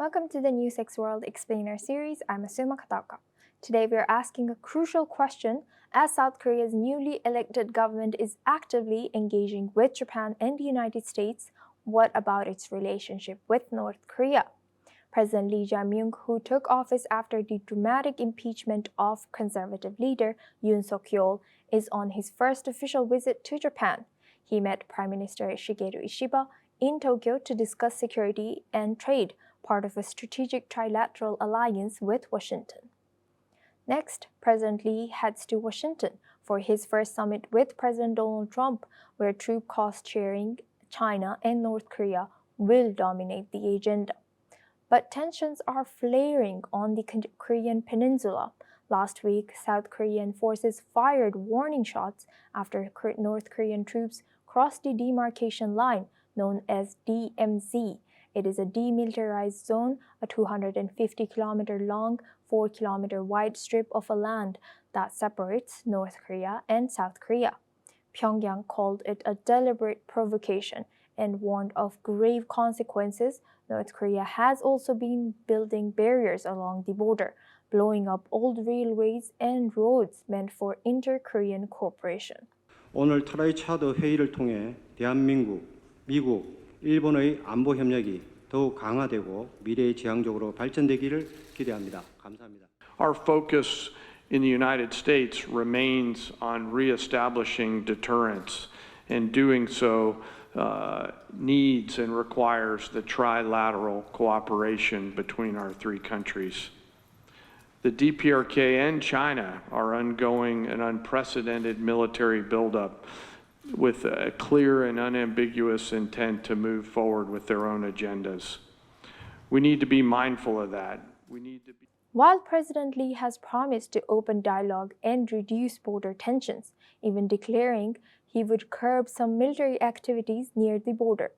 Welcome to the New Sex World Explainer series. I'm Asuma Kataoka. Today we are asking a crucial question as South Korea's newly elected government is actively engaging with Japan and the United States. What about its relationship with North Korea? President Lee Jae Myung, who took office after the dramatic impeachment of conservative leader Yoon Suk-yeol, is on his first official visit to Japan. He met Prime Minister Shigeru Ishiba in Tokyo to discuss security and trade, part of a strategic trilateral alliance with Washington. Next, President Lee heads to Washington for his first summit with President Donald Trump, where troop cost-sharing, China and North Korea will dominate the agenda. But tensions are flaring on the Korean peninsula. Last week, South Korean forces fired warning shots after North Korean troops crossed the demarcation line known as DMZ. It is a demilitarized zone, a 250-kilometer long, 4-kilometer wide strip of land that separates North Korea and South Korea. Pyongyang called it a deliberate provocation and warned of grave consequences. North Korea has also been building barriers along the border, blowing up old railways and roads meant for inter-Korean cooperation. 오늘 트라이 차드 회의를 통해 대한민국, 미국, 일본의 안보 협력이 더욱 강화되고 미래지향적으로 발전되기를 기대합니다. 감사합니다. Our focus in the United States remains on reestablishing deterrence, and doing so needs and requires the trilateral cooperation between our three countries. The DPRK and China are undergoing an unprecedented military buildup with a clear and unambiguous intent to move forward with their own agendas. We need to be mindful of that. While President Lee has promised to open dialogue and reduce border tensions, even declaring he would curb some military activities near the border.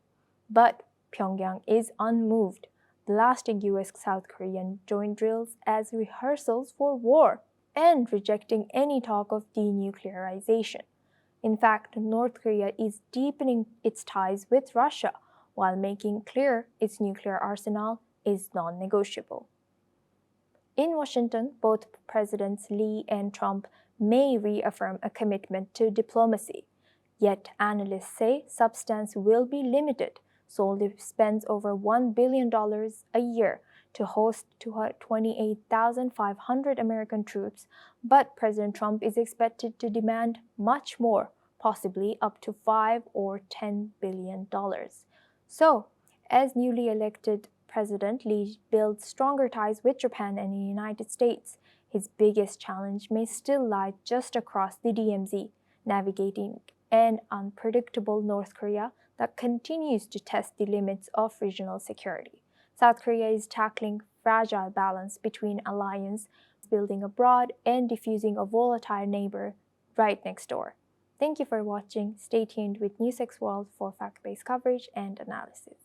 But Pyongyang is unmoved, blasting US-South Korean joint drills as rehearsals for war and rejecting any talk of denuclearization. In fact, North Korea is deepening its ties with Russia while making clear its nuclear arsenal is non-negotiable. In Washington, both Presidents Lee and Trump may reaffirm a commitment to diplomacy. Yet analysts say substance will be limited. Seoul spends over $1 billion a year to host 28,500 American troops, but President Trump is expected to demand much more, possibly up to $5 or $10 billion. So, as newly elected President Lee builds stronger ties with Japan and the United States, his biggest challenge may still lie just across the DMZ, navigating an unpredictable North Korea that continues to test the limits of regional security. South Korea is tackling fragile balance between alliance building abroad and defusing a volatile neighbor right next door. Thank you for watching. Stay tuned with New Sex World for fact-based coverage and analysis.